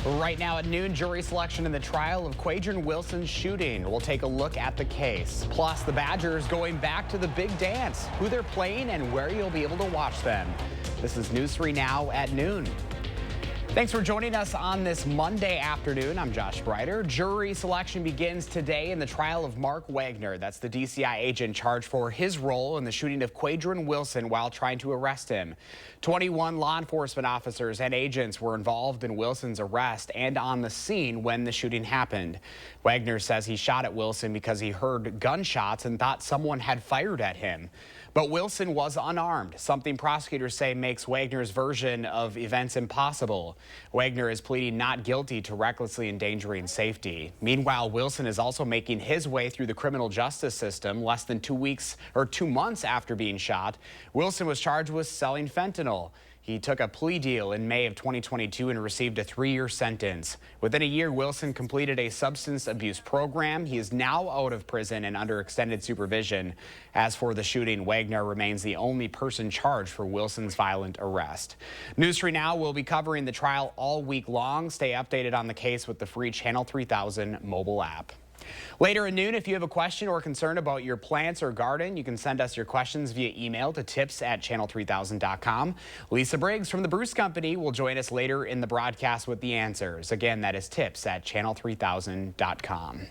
Right now at noon, jury selection in the trial of Quadron Wilson's shooting. We'll take a look at the case. Plus, the Badgers going back to the big dance, who they're playing and where you'll be able to watch them. This is News 3 Now at noon. Thanks for joining us on this Monday afternoon. I'm Josh Breiter. Jury selection begins today in the trial of Mark Wagner. That's the DCI agent charged for his role in the shooting of Quadron Wilson while trying to arrest him. 21 law enforcement officers and agents were involved in Wilson's arrest and on the scene when the shooting happened. Wagner says he shot at Wilson because he heard gunshots and thought someone had fired at him. But Wilson was unarmed, something prosecutors say makes Wagner's version of events impossible. Wagner is pleading not guilty to recklessly endangering safety. Meanwhile, Wilson is also making his way through the criminal justice system. Less than 2 months after being shot, Wilson was charged with selling fentanyl. He took a plea deal in May of 2022 and received a 3-year sentence. Within a year, Wilson completed a substance abuse program. He is now out of prison and under extended supervision. As for the shooting, Wagner remains the only person charged for Wilson's violent arrest. News 3 Now will be covering the trial all week long. Stay updated on the case with the free Channel 3000 mobile app. Later at noon, if you have a question or concern about your plants or garden, you can send us your questions via email to tips@channel3000.com. Lisa Briggs from the Bruce Company will join us later in the broadcast with the answers. Again, that is tips@channel3000.com.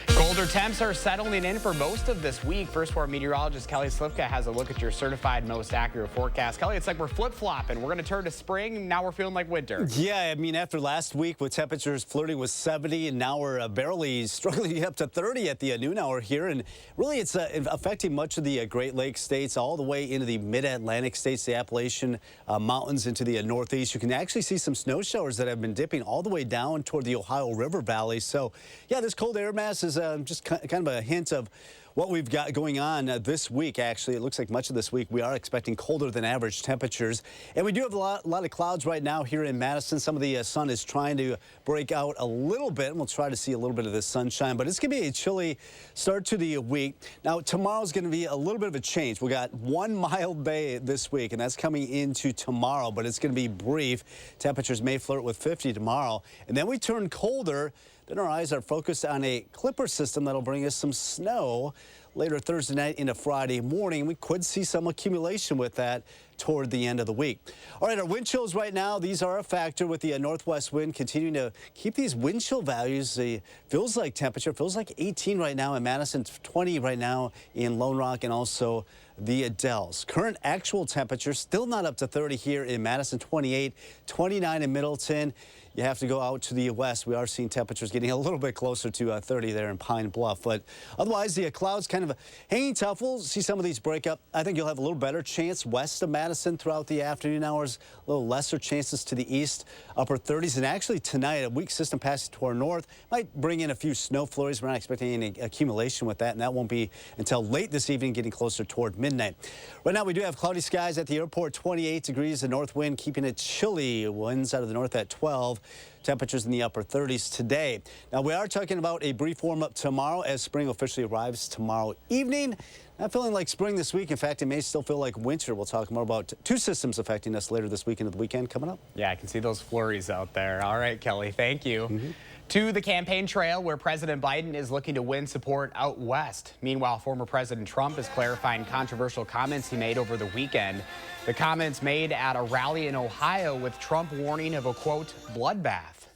Colder temps are settling in for most of this week. First Warn meteorologist Kelly Slivka has a look at your certified most accurate forecast. Kelly, it's like we're flip-flopping. We're going to turn to spring. Now we're feeling like winter. Yeah, I mean, after last week with temperatures flirting with 70, and now we're barely struggling up to 30 at the noon hour here. And really, it's affecting much of the Great Lakes states, all the way into the mid-Atlantic states, the Appalachian Mountains into the Northeast. You can actually see some snow showers that have been dipping all the way down toward the Ohio River Valley. So, yeah, this cold air mass is just kind of a hint of what we've got going on this week. Actually, it looks like much of this week we are expecting colder than average temperatures. And we do have a lot of clouds right now here in Madison. Some of the sun is trying to break out a little bit, and we'll try to see a little bit of the sunshine. But it's going to be a chilly start to the week. Now, tomorrow's going to be a little bit of a change. We got one mild day this week, and that's coming into tomorrow, but it's going to be brief. Temperatures may flirt with 50 tomorrow. And then we turn colder. Then our eyes are focused on a clipper system that'll bring us some snow later Thursday night into Friday morning. We could see some accumulation with that toward the end of the week. All right, our wind chills right now, these are a factor with the northwest wind continuing to keep these wind chill values. The feels like temperature, feels like 18 right now in Madison, 20 right now in Lone Rock and also the Dells. Current actual temperature still not up to 30 here in Madison, 28, 29 in Middleton. You have to go out to the west. We are seeing temperatures getting a little bit closer to 30 there in Pine Bluff. But otherwise, the clouds kind of hanging tough. We'll see some of these break up. I think you'll have a little better chance west of Madison throughout the afternoon hours. A little lesser chances to the east, upper 30s. And actually tonight, a weak system passing to our north might bring in a few snow flurries. We're not expecting any accumulation with that, and that won't be until late this evening, getting closer toward midnight. Right now, we do have cloudy skies at the airport, 28 degrees. The north wind keeping it chilly. Winds out of the north at 12. Temperatures in the upper 30s today. Now, we are talking about a brief warm-up tomorrow as spring officially arrives tomorrow evening. Not feeling like spring this week. In fact, it may still feel like winter. We'll talk more about two systems affecting us later this week into the weekend coming up. Yeah, I can see those flurries out there. All right, Kelly, thank you. To the campaign trail where President Biden is looking to win support out west. Meanwhile, former President Trump is clarifying controversial comments he made over the weekend. The comments made at a rally in Ohio with Trump warning of a, quote, bloodbath.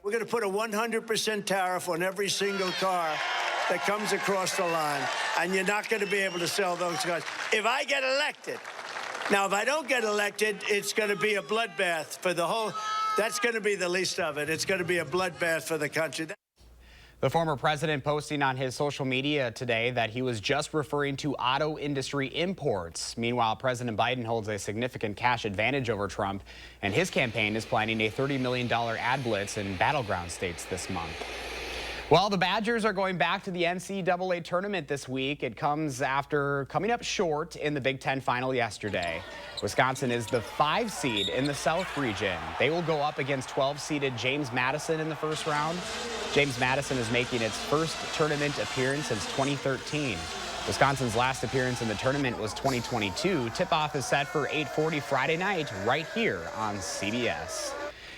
We're going to put a 100% tariff on every single car that comes across the line, and you're not going to be able to sell those cars if I get elected. Now, if I don't get elected, it's going to be a bloodbath for the whole. That's going to be the least of it. It's going to be a bloodbath for the country. The former president posting on his social media today that he was just referring to auto industry imports. Meanwhile, President Biden holds a significant cash advantage over Trump, and his campaign is planning a $30 million ad blitz in battleground states this month. Well, the Badgers are going back to the NCAA tournament this week. It comes after coming up short in the Big Ten final yesterday. Wisconsin is the 5 seed in the South region. They will go up against 12-seeded James Madison in the first round. James Madison is making its first tournament appearance since 2013. Wisconsin's last appearance in the tournament was 2022. Tip-off is set for 8:40 Friday night right here on CBS.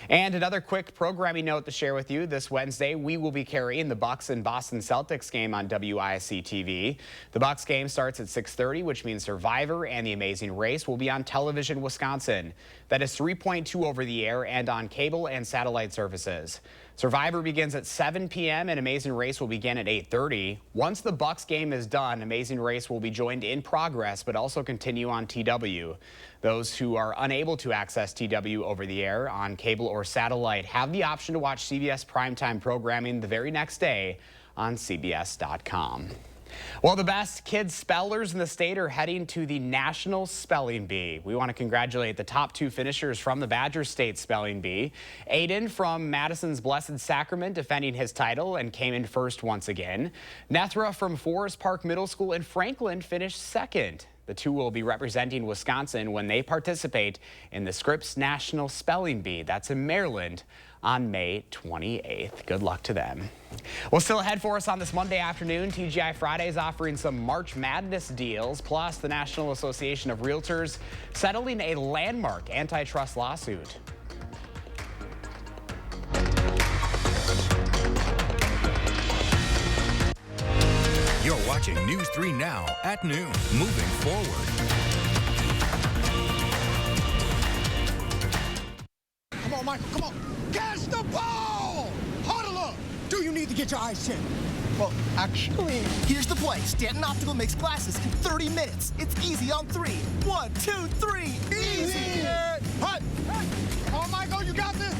And another quick programming note to share with you. This Wednesday, we will be carrying the Bucks and Boston Celtics game on WISC-TV. The Bucks game starts at 6:30, which means Survivor and The Amazing Race will be on Television Wisconsin. That is 3.2 over the air and on cable and satellite services. Survivor begins at 7 p.m. and Amazing Race will begin at 8:30. Once the Bucks game is done, Amazing Race will be joined in progress, but also continue on TW. Those who are unable to access TW over the air on cable or satellite have the option to watch CBS primetime programming the very next day on CBS.com. Well, the best kids spellers in the state are heading to the National Spelling Bee. We want to congratulate the top 2 finishers from the Badger State Spelling Bee. Aiden from Madison's Blessed Sacrament defending his title and came in first once again. Nethra from Forest Park Middle School in Franklin finished second. The 2 will be representing Wisconsin when they participate in the Scripps National Spelling Bee. That's in Maryland on May 28th. Good luck to them. Well, still ahead for us on this Monday afternoon, TGI Fridays offering some March Madness deals, plus the National Association of Realtors settling a landmark antitrust lawsuit. You're watching News 3 Now at noon. Moving forward. Come on, Michael, come on. Catch the ball! Huddle up! Do you need to get your eyes checked? Well, actually... Here's the play. Stanton Optical makes glasses in 30 minutes. It's easy on 3. 1, 2, 3. Easy! Hut! Come on, Michael, you got this!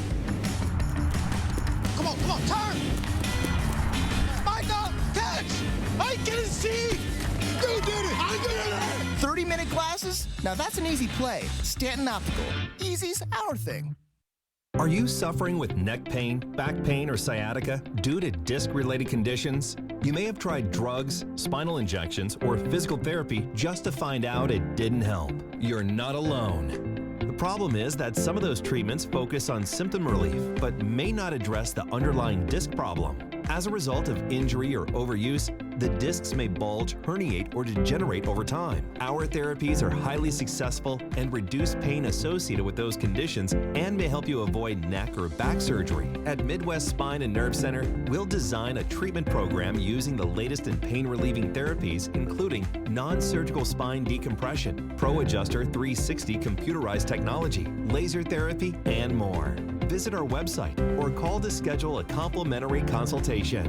Come on, turn! Michael, catch! I can see! You did it! I did it! 30-minute glasses? Now that's an easy play. Stanton Optical. Easy's our thing. Are you suffering with neck pain, back pain, or sciatica due to disc-related conditions? You may have tried drugs, spinal injections, or physical therapy just to find out it didn't help. You're not alone. The problem is that some of those treatments focus on symptom relief, but may not address the underlying disc problem. As a result of injury or overuse, the discs may bulge, herniate, or degenerate over time. Our therapies are highly successful and reduce pain associated with those conditions and may help you avoid neck or back surgery. At Midwest Spine and Nerve Center, we'll design a treatment program using the latest in pain-relieving therapies, including non-surgical spine decompression, Pro Adjuster 360 computerized technology, laser therapy, and more. Visit our website or call to schedule a complimentary consultation.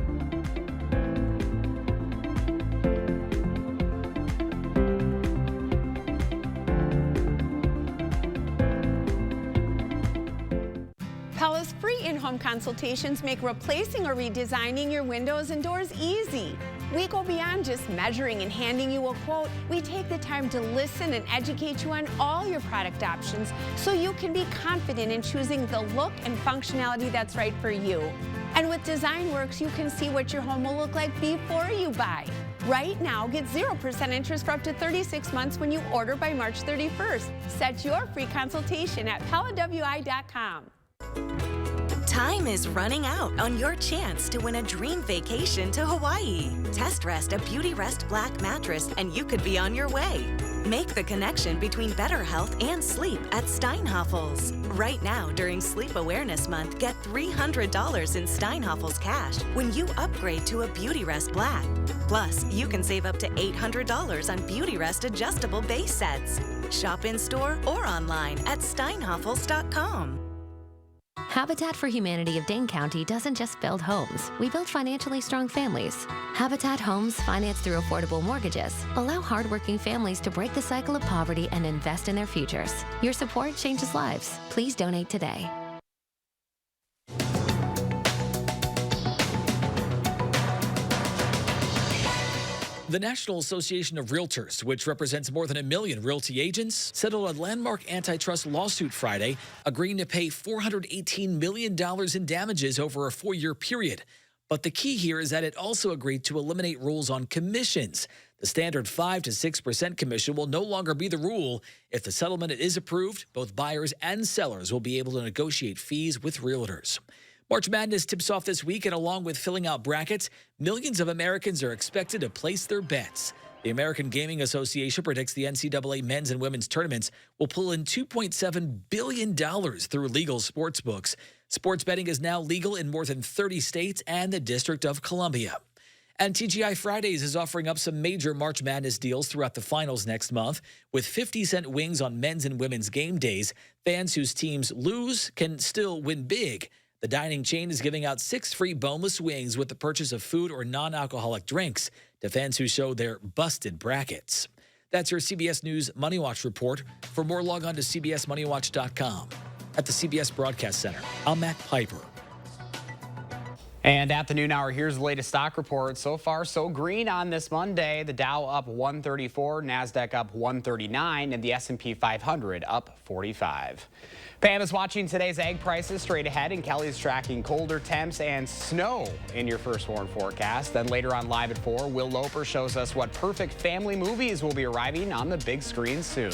Pella's free in-home consultations make replacing or redesigning your windows and doors easy. We go beyond just measuring and handing you a quote. We take the time to listen and educate you on all your product options so you can be confident in choosing the look and functionality that's right for you. And with DesignWorks, you can see what your home will look like before you buy. Right now, get 0% interest for up to 36 months when you order by March 31st. Set your free consultation at PellaWI.com. Time is running out on your chance to win a dream vacation to Hawaii. Test rest a Beauty Rest Black mattress and you could be on your way. Make the connection between better health and sleep at Steinhafels. Right now, during Sleep Awareness Month, get $300 in Steinhafels cash when you upgrade to a Beauty Rest Black. Plus, you can save up to $800 on Beauty Rest adjustable base sets. Shop in-store or online at steinhafels.com. Habitat for Humanity of Dane County doesn't just build homes. We build financially strong families. Habitat Homes, financed through affordable mortgages, allow hardworking families to break the cycle of poverty and invest in their futures. Your support changes lives. Please donate today. The National Association of Realtors, which represents more than 1 million realty agents, settled a landmark antitrust lawsuit Friday, agreeing to pay $418 million in damages over a 4-year period. But the key here is that it also agreed to eliminate rules on commissions. The standard 5 to 6% commission will no longer be the rule. If the settlement is approved, both buyers and sellers will be able to negotiate fees with realtors. March Madness tips off this week, and along with filling out brackets, millions of Americans are expected to place their bets. The American Gaming Association predicts the NCAA men's and women's tournaments will pull in $2.7 billion through legal sports books. Sports betting is now legal in more than 30 states and the District of Columbia. And TGI Fridays is offering up some major March Madness deals throughout the finals next month. With 50-cent wings on men's and women's game days, fans whose teams lose can still win big. The dining chain is giving out 6 free boneless wings with the purchase of food or non-alcoholic drinks to fans who show their busted brackets. That's your CBS News Money Watch report. For more, log on to cbsmoneywatch.com. At the CBS Broadcast Center, I'm Matt Piper. And at the noon hour, here's the latest stock report. So far, so green on this Monday. The Dow up 134, NASDAQ up 139, and the S&P 500 up 45. Pam is watching today's egg prices straight ahead, and Kelly's tracking colder temps and snow in your first warn forecast. Then later on Live at 4, Will Loper shows us what perfect family movies will be arriving on the big screen soon.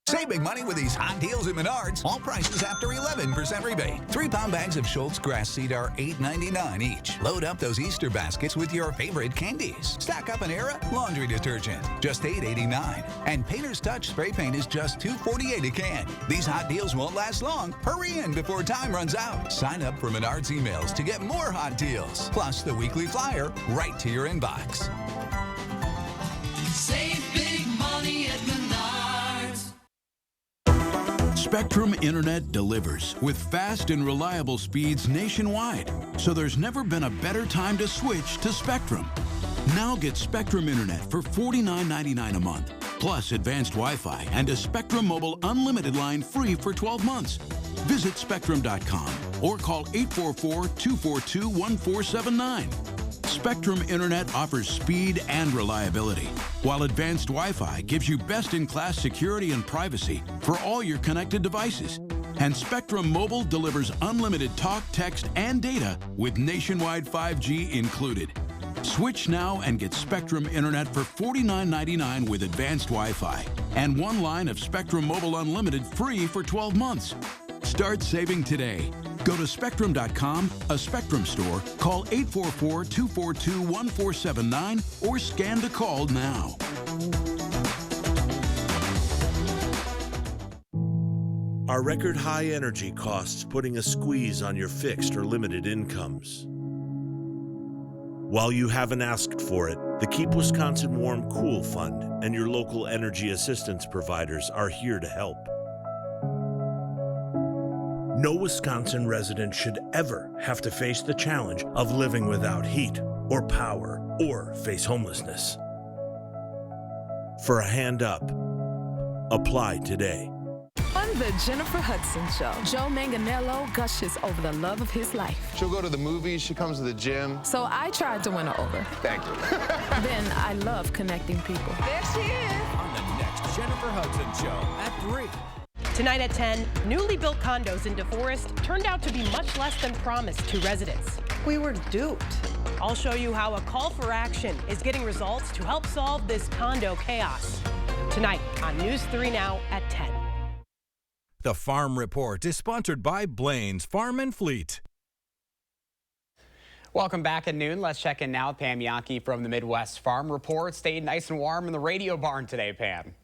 Save big money with these hot deals at Menards. All prices after 11% rebate. 3-pound bags of Schultz grass seed are $8.99 each. Load up those Easter baskets with your favorite candies. Stack up an Era laundry detergent, just $8.89. And Painter's Touch spray paint is just $2.48 a can. These hot deals won't last long. Hurry in before time runs out. Sign up for Menards emails to get more hot deals. Plus the weekly flyer right to your inbox. Save big money at Menards. Spectrum Internet delivers with fast and reliable speeds nationwide, so there's never been a better time to switch to Spectrum. Now get Spectrum Internet for $49.99 a month, plus advanced Wi-Fi and a Spectrum Mobile Unlimited line free for 12 months. Visit Spectrum.com or call 844-242-1479. Spectrum Internet offers speed and reliability, while advanced Wi-Fi gives you best-in-class security and privacy for all your connected devices. And Spectrum Mobile delivers unlimited talk, text, and data with nationwide 5G included. Switch now and get Spectrum Internet for $49.99 with advanced Wi-Fi and one line of Spectrum Mobile Unlimited free for 12 months. Start saving today. Go to Spectrum.com, a Spectrum store, call 844-242-1479, or scan to call now. Are record high energy costs putting a squeeze on your fixed or limited incomes? While you haven't asked for it, the Keep Wisconsin Warm Cool Fund and your local energy assistance providers are here to help. No Wisconsin resident should ever have to face the challenge of living without heat or power or face homelessness. For a hand up, apply today. On the Jennifer Hudson Show, Joe Manganiello gushes over the love of his life. She'll go to the movies, she comes to the gym. So I tried to win her over. Thank you. Then I love connecting people. There she is. On the next Jennifer Hudson Show at 3. Tonight at 10, newly built condos in DeForest turned out to be much less than promised to residents. We were duped. I'll show you how a call for action is getting results to help solve this condo chaos. Tonight on News 3 Now at 10. The Farm Report is sponsored by Blaine's Farm and Fleet. Welcome back at noon. Let's check in now with Pam Yankee from the Midwest Farm Report. Stayed nice and warm in the radio barn today, Pam.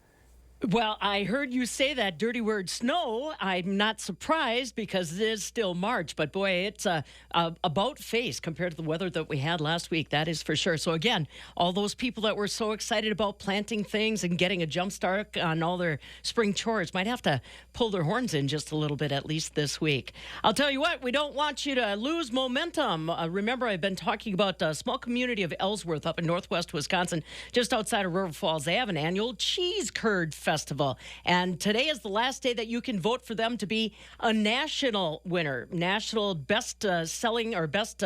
Well, I heard you say that dirty word snow. I'm not surprised because it is still March, but boy, it's about face compared to the weather that we had last week. That is for sure. So again, all those people that were so excited about planting things and getting a jump start on all their spring chores might have to pull their horns in just a little bit, at least this week. I'll tell you what, we don't want you to lose momentum. Remember, I've been talking about a small community of Ellsworth up in northwest Wisconsin, just outside of River Falls. They have an annual cheese curd festival. And today is the last day that you can vote for them to be a national winner, national best selling or best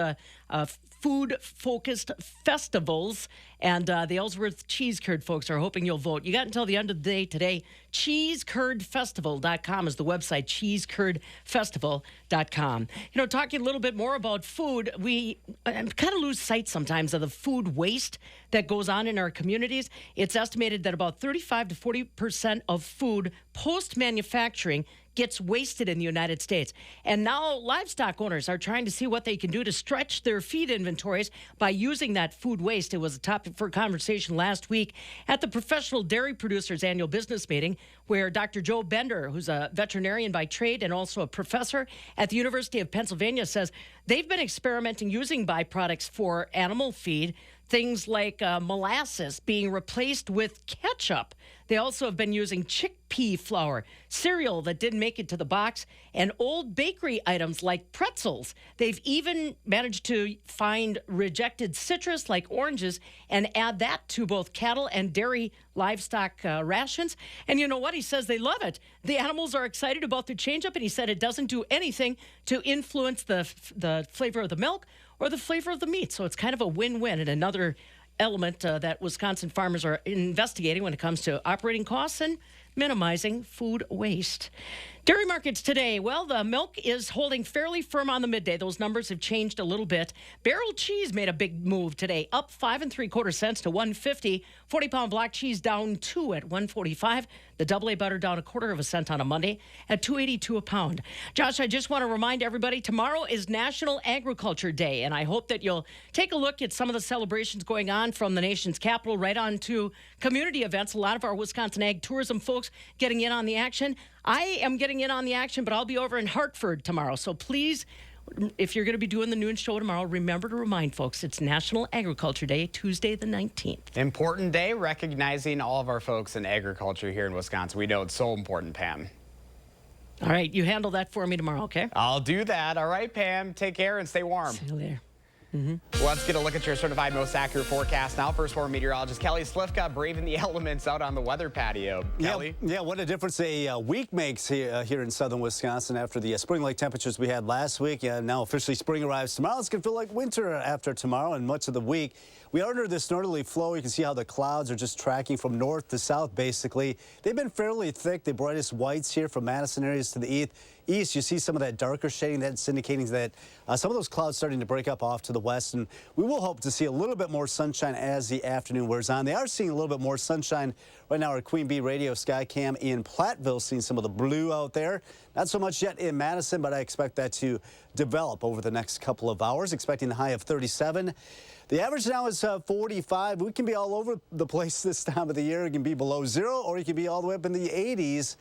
food-focused festivals. And the Ellsworth Cheese Curd folks are hoping you'll vote. You got until the end of the day today. CheeseCurdFestival.com is the website, CheeseCurdFestival.com. You know, talking a little bit more about food, we kind of lose sight sometimes of the food waste that goes on in our communities. It's estimated that about 35 to 40% of food post-manufacturing gets wasted in the United States. And now livestock owners are trying to see what they can do to stretch their feed inventories by using that food waste. It was a topic for conversation last week at the Professional Dairy Producers Annual Business Meeting, where Dr. Joe Bender, who's a veterinarian by trade and also a professor at the University of Pennsylvania, says they've been experimenting using byproducts for animal feed, things like molasses being replaced with ketchup. They also have been using chickpea flour, cereal that didn't make it to the box, and old bakery items like pretzels. They've even managed to find rejected citrus like oranges and add that to both cattle and dairy livestock rations. And you know what? He says they love it. The animals are excited about the change-up, and he said it doesn't do anything to influence the flavor of the milk or the flavor of the meat. So it's kind of a win-win, and another element that Wisconsin farmers are investigating when it comes to operating costs and minimizing food waste. Dairy markets today. Well, the milk is holding fairly firm on the midday. Those numbers have changed a little bit. Barrel cheese made a big move today, up 5 3/4 cents to $1.50. 40-pound block cheese down 2 at $1.45. The AA butter down 1/4 cent on a Monday at $2.82 a pound. Josh, I just want to remind everybody, tomorrow is National Agriculture Day, and I hope that you'll take a look at some of the celebrations going on from the nation's capital right on to community events. A lot of our Wisconsin ag tourism folks getting in on the action. I am getting in on the action, but I'll be over in Hartford tomorrow. So please, if you're going to be doing the noon show tomorrow, remember to remind folks it's National Agriculture Day, Tuesday the 19th. Important day, recognizing all of our folks in agriculture here in Wisconsin. We know it's so important, Pam. All right, you handle that for me tomorrow, okay? I'll do that. All right, Pam. Take care and stay warm. See you later. Let's get a look at your certified most accurate forecast now. First former meteorologist Kelly Slifka braving the elements out on the weather patio. Kelly? Yeah, what a difference a week makes here in southern Wisconsin after the spring-like temperatures we had last week. Now officially spring arrives tomorrow. It's going to feel like winter after tomorrow and much of the week. We are under this northerly flow. You can see how the clouds are just tracking from north to south, basically. They've been fairly thick, the brightest whites here from Madison areas to the east. You see some of that darker shading. That's indicating that some of those clouds starting to break up off to the west, and we will hope to see a little bit more sunshine as the afternoon wears on. They are seeing a little bit more sunshine right now at Queen Bee Radio Skycam in Platteville, seeing some of the blue out there. Not so much yet in Madison, but I expect that to develop over the next couple of hours, expecting the high of 37. The average now is 45. We can be all over the place this time of the year. It can be below zero, or you can be all the way up in the 80s.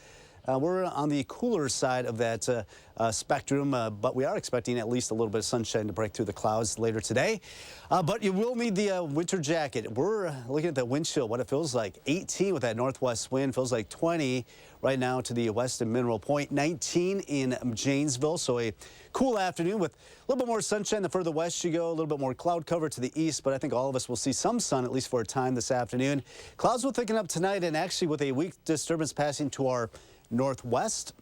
We're on the cooler side of that spectrum, but we are expecting at least a little bit of sunshine to break through the clouds later today. But you will need the winter jacket. We're looking at the wind chill, what it feels like. 18 with that northwest wind, feels like 20 right now to the west of Mineral Point, 19 in Janesville. So a cool afternoon with a little bit more sunshine the further west you go, a little bit more cloud cover to the east, but I think all of us will see some sun, at least for a time this afternoon. Clouds will thicken up tonight, and actually with a weak disturbance passing to our northwest,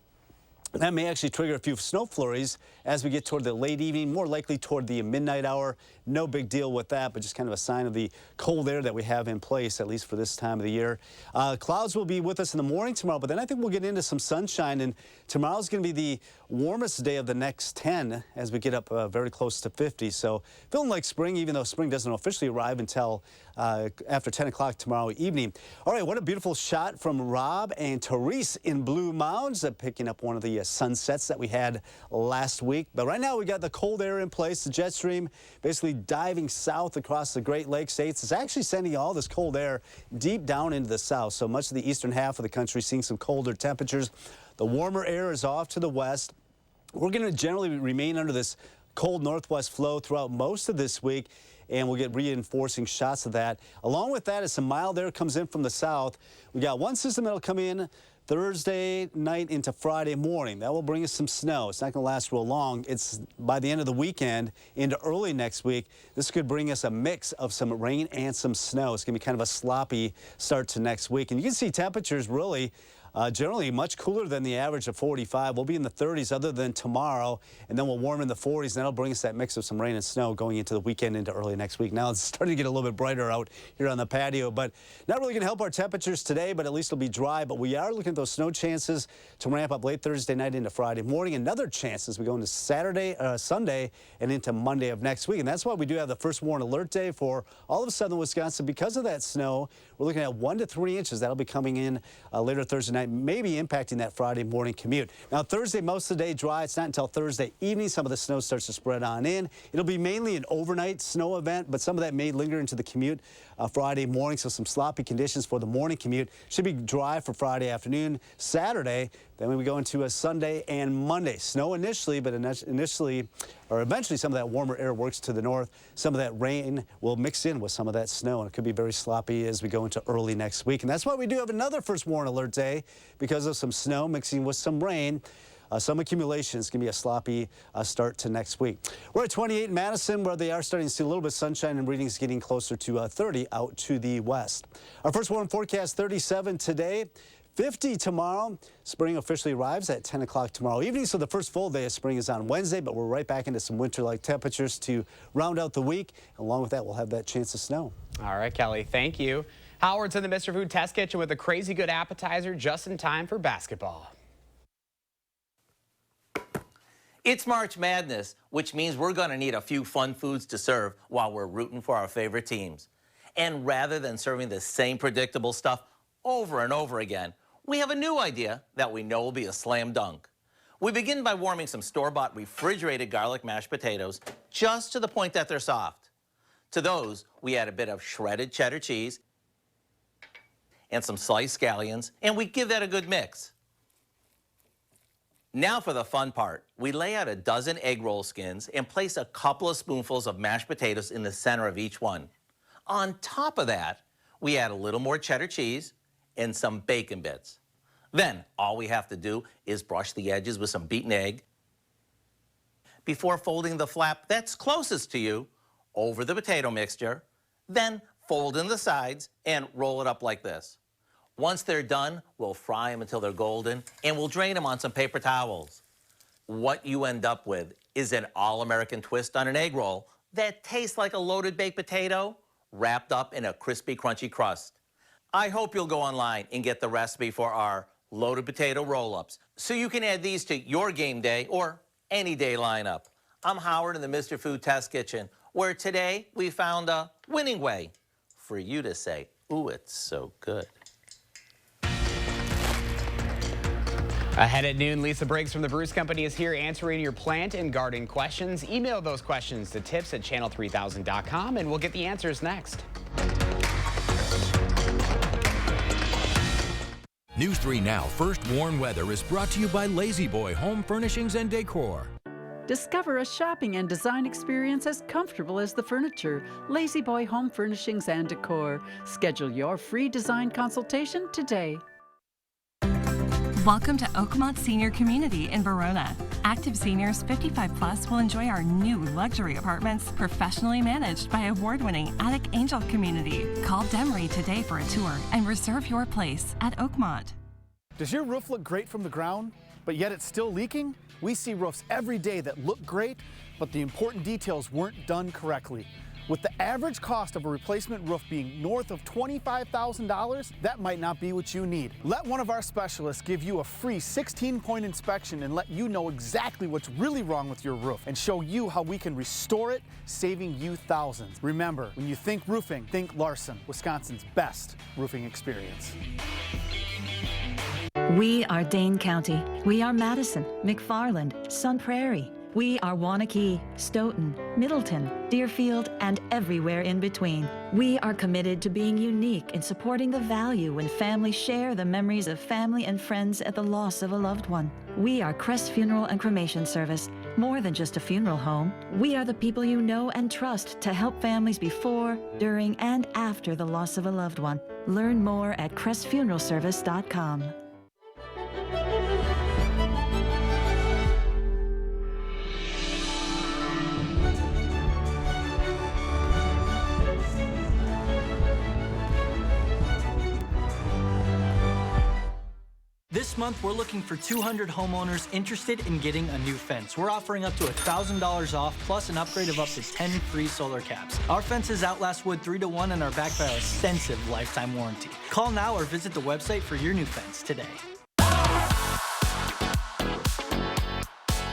that may actually trigger a few snow flurries as we get toward the late evening, more likely toward the midnight hour. No big deal with that, but just kind of a sign of the cold air that we have in place, at least for this time of the year. Clouds will be with us in the morning tomorrow, but then I think we'll get into some sunshine, and tomorrow's going to be the warmest day of the next 10 as we get up very close to 50. So feeling like spring, even though spring doesn't officially arrive until after 10 o'clock tomorrow evening. All right, what a beautiful shot from Rob and Therese in Blue Mounds, picking up one of the sunsets that we had last week. But right now we got the cold air in place. The jet stream basically diving south across the Great Lakes states. It's actually sending all this cold air deep down into the south. So much of the eastern half of the country seeing some colder temperatures. The warmer air is off to the west. We're going to generally remain under this cold northwest flow throughout most of this week, and we'll get reinforcing shots of that. Along with that, as some mild air comes in from the south, we got one system that'll come in Thursday night into Friday morning. That will bring us some snow. It's not going to last real long. It's by the end of the weekend into early next week. This could bring us a mix of some rain and some snow. It's going to be kind of a sloppy start to next week. And you can see temperatures really generally much cooler than the average of 45. We'll be in the 30s other than tomorrow, and then we'll warm in the 40s, and that'll bring us that mix of some rain and snow going into the weekend into early next week. Now it's starting to get a little bit brighter out here on the patio, but not really going to help our temperatures today, but at least it'll be dry. But we are looking at those snow chances to ramp up late Thursday night into Friday morning. Another chance as we go into Sunday and into Monday of next week. And that's why we do have the first warn alert day for all of southern Wisconsin. Because of that snow, we're looking at 1 to 3 inches. That'll be coming in later Thursday night tonight, maybe impacting that Friday morning commute. Now, Thursday, most of the day dry. It's not until Thursday evening some of the snow starts to spread on in. It'll be mainly an overnight snow event, but some of that may linger into the commute Friday morning, so some sloppy conditions for the morning commute. Should be dry for Friday afternoon. Saturday, then we go into a Sunday and Monday. Snow initially, but eventually some of that warmer air works to the north. Some of that rain will mix in with some of that snow, and it could be very sloppy as we go into early next week. And that's why we do have another first warn alert day, because of some snow mixing with some rain. Some accumulation. It's going to be a sloppy start to next week. We're at 28 in Madison, where they are starting to see a little bit of sunshine and readings getting closer to 30 out to the west. Our first warm forecast, 37 today. 50 tomorrow. Spring officially arrives at 10 o'clock tomorrow evening, so the first full day of spring is on Wednesday, but we're right back into some winter-like temperatures to round out the week. Along with that, we'll have that chance of snow. All right, Kelly, thank you. Howard's in the Mr. Food Test Kitchen with a crazy good appetizer just in time for basketball. It's March Madness, which means we're going to need a few fun foods to serve while we're rooting for our favorite teams. And rather than serving the same predictable stuff over and over again, we have a new idea that we know will be a slam dunk. We begin by warming some store-bought refrigerated garlic mashed potatoes just to the point that they're soft. To those, we add a bit of shredded cheddar cheese and some sliced scallions, and we give that a good mix. Now for the fun part. We lay out a dozen egg roll skins and place a couple of spoonfuls of mashed potatoes in the center of each one. On top of that, we add a little more cheddar cheese and some bacon bits. Then all we have to do is brush the edges with some beaten egg before folding the flap that's closest to you over the potato mixture. Then fold in the sides and roll it up like this. Once they're done, we'll fry them until they're golden, and we'll drain them on some paper towels. What you end up with is an all-American twist on an egg roll that tastes like a loaded baked potato wrapped up in a crispy, crunchy crust. I hope you'll go online and get the recipe for our loaded potato roll-ups so you can add these to your game day or any day lineup. I'm Howard in the Mr. Food Test Kitchen, where today we found a winning way for you to say, ooh, it's so good. Ahead at noon, Lisa Briggs from the Bruce Company is here answering your plant and garden questions. Email those questions to tips@channel3000.com, and we'll get the answers next. News 3 Now First Warn Weather is brought to you by Lazy Boy Home Furnishings and Decor. Discover a shopping and design experience as comfortable as the furniture. Lazy Boy Home Furnishings and Decor. Schedule your free design consultation today. Welcome to Oakmont Senior Community in Verona. Active seniors 55 plus will enjoy our new luxury apartments, professionally managed by award-winning Attic Angel Community. Call Demery today for a tour and reserve your place at Oakmont. Does your roof look great from the ground, but yet it's still leaking? We see roofs every day that look great, but the important details weren't done correctly. With the average cost of a replacement roof being north of $25,000, that might not be what you need. Let one of our specialists give you a free 16-point inspection and let you know exactly what's really wrong with your roof and show you how we can restore it, saving you thousands. Remember, when you think roofing, think Larson, Wisconsin's best roofing experience. We are Dane County. We are Madison, McFarland, Sun Prairie. We are Waunakee, Stoughton, Middleton, Deerfield, and everywhere in between. We are committed to being unique in supporting the value when families share the memories of family and friends at the loss of a loved one. We are Crest Funeral and Cremation Service. More than just a funeral home, we are the people you know and trust to help families before, during, and after the loss of a loved one. Learn more at crestfuneralservice.com. This month, we're looking for 200 homeowners interested in getting a new fence. We're offering up to $1,000 off, plus an upgrade of up to 10 free solar caps. Our fences outlast wood 3 to 1 and are backed by our extensive lifetime warranty. Call now or visit the website for your new fence today.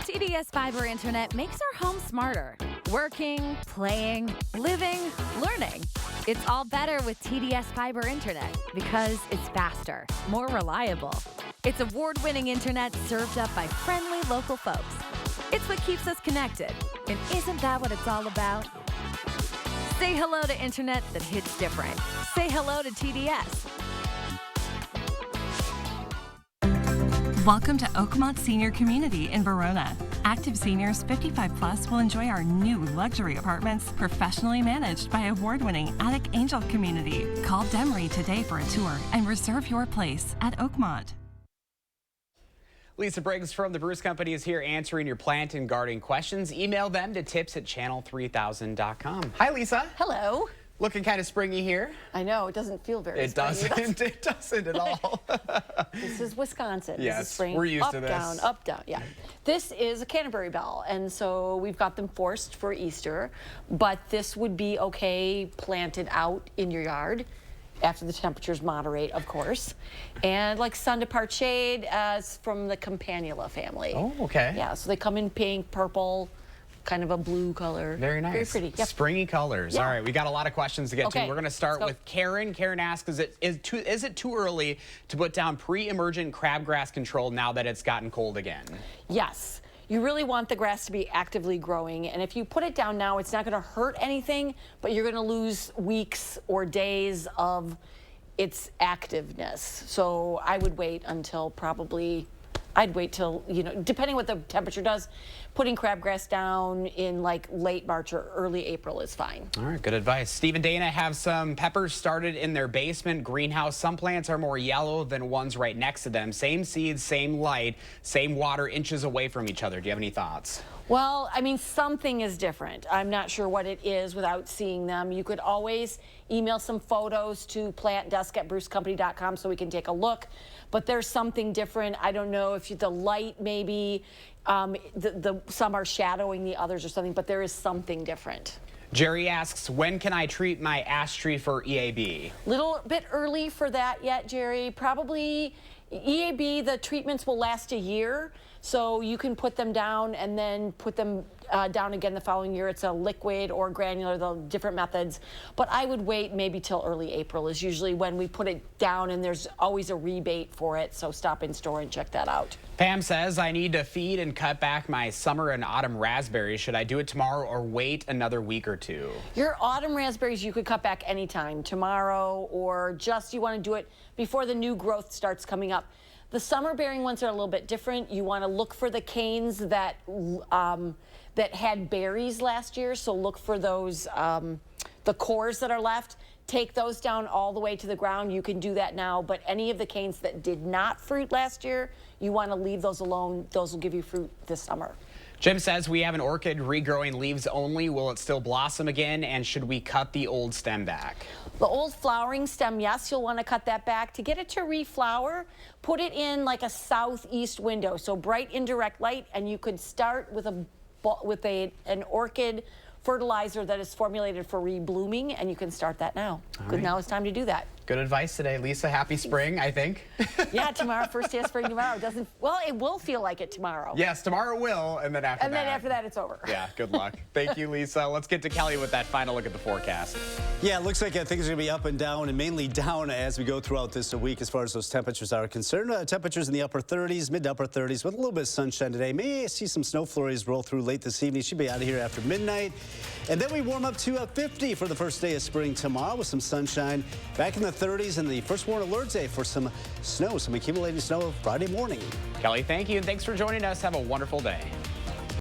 TDS Fiber Internet makes our home smarter. Working, playing, living, learning. It's all better with TDS fiber internet because it's faster, more reliable. It's award-winning internet served up by friendly local folks. It's what keeps us connected. And isn't that what it's all about? Say hello to internet that hits different. Say hello to TDS. Welcome to Oakmont Senior Community in Verona. Active seniors 55 plus will enjoy our new luxury apartments, professionally managed by award-winning Attic Angel Community. Call Demery today for a tour and reserve your place at Oakmont. Lisa Briggs from the Bruce Company is here answering your plant and gardening questions. Email them to tips@channel3000.com. Hi, Lisa. Hello. Looking kind of springy here. I know, it doesn't feel very springy. It doesn't at all. This is Wisconsin. Yes, this is spring. we're used up, to this. Down, up, down, yeah. This is a Canterbury bell, and so we've got them forced for Easter, but this would be okay planted out in your yard after the temperatures moderate, of course. And like sun to part shade as from the Campanula family. Oh, okay. Yeah, so they come in pink, purple, kind of a blue color. Very nice. Very pretty. Yep. Springy colors. Yeah. All right, we got a lot of questions to get to. We're going to start with Karen. Karen asks, is it too early to put down pre-emergent crabgrass control now that it's gotten cold again? Yes. You really want the grass to be actively growing, and if you put it down now, it's not going to hurt anything, but you're going to lose weeks or days of its activeness. So I would wait until I'd wait till, depending what the temperature does, putting crabgrass down in like late March or early April is fine. All right, good advice. Steve and Dana have some peppers started in their basement greenhouse. Some plants are more yellow than ones right next to them. Same seeds, same light, same water, inches away from each other. Do you have any thoughts? Well, I mean, something is different. I'm not sure what it is without seeing them. You could always email some photos to plantdesk@brucecompany.com so we can take a look. But there's something different. I don't know if the light maybe, some are shadowing the others or something, but there is something different. Jerry asks, when can I treat my ash tree for EAB? Little bit early for that yet, Jerry. Probably EAB, the treatments will last a year. So you can put them down and then put them down again the following year. It's a liquid or granular, the different methods. But I would wait maybe till early April is usually when we put it down, and there's always a rebate for it. So stop in store and check that out. Pam says, I need to feed and cut back my summer and autumn raspberries. Should I do it tomorrow or wait another week or two? Your autumn raspberries you could cut back anytime, tomorrow, or just you want to do it before the new growth starts coming up. The summer-bearing ones are a little bit different. You want to look for the canes that that had berries last year. So look for those, the cores that are left. Take those down all the way to the ground. You can do that now. But any of the canes that did not fruit last year, you want to leave those alone. Those will give you fruit this summer. Jim says we have an orchid regrowing leaves only. Will it still blossom again? And should we cut the old stem back? The old flowering stem, yes, you'll want to cut that back. To get it to reflower, put it in like a southeast window, so bright indirect light, and you could start with an orchid fertilizer that is formulated for reblooming, and you can start that now. Good, now it's time to do that. Good advice today, Lisa. Happy spring, I think. Yeah, tomorrow, first day of spring tomorrow. Well, it will feel like it tomorrow. Yes, tomorrow will, and then after that. after that, it's over. Yeah, good luck. Thank you, Lisa. Let's get to Kelly with that final look at the forecast. Yeah, it looks like things are going to be up and down, and mainly down as we go throughout this week as far as those temperatures are concerned. Temperatures in the upper 30s, mid to upper 30s, with a little bit of sunshine today. May see some snow flurries roll through late this evening. Should be out of here after midnight. And then we warm up to 50 for the first day of spring tomorrow with some sunshine. Back in the 30s and the first warning alert day for some snow, some accumulating snow Friday morning. Kelly, thank you, and thanks for joining us. Have a wonderful day.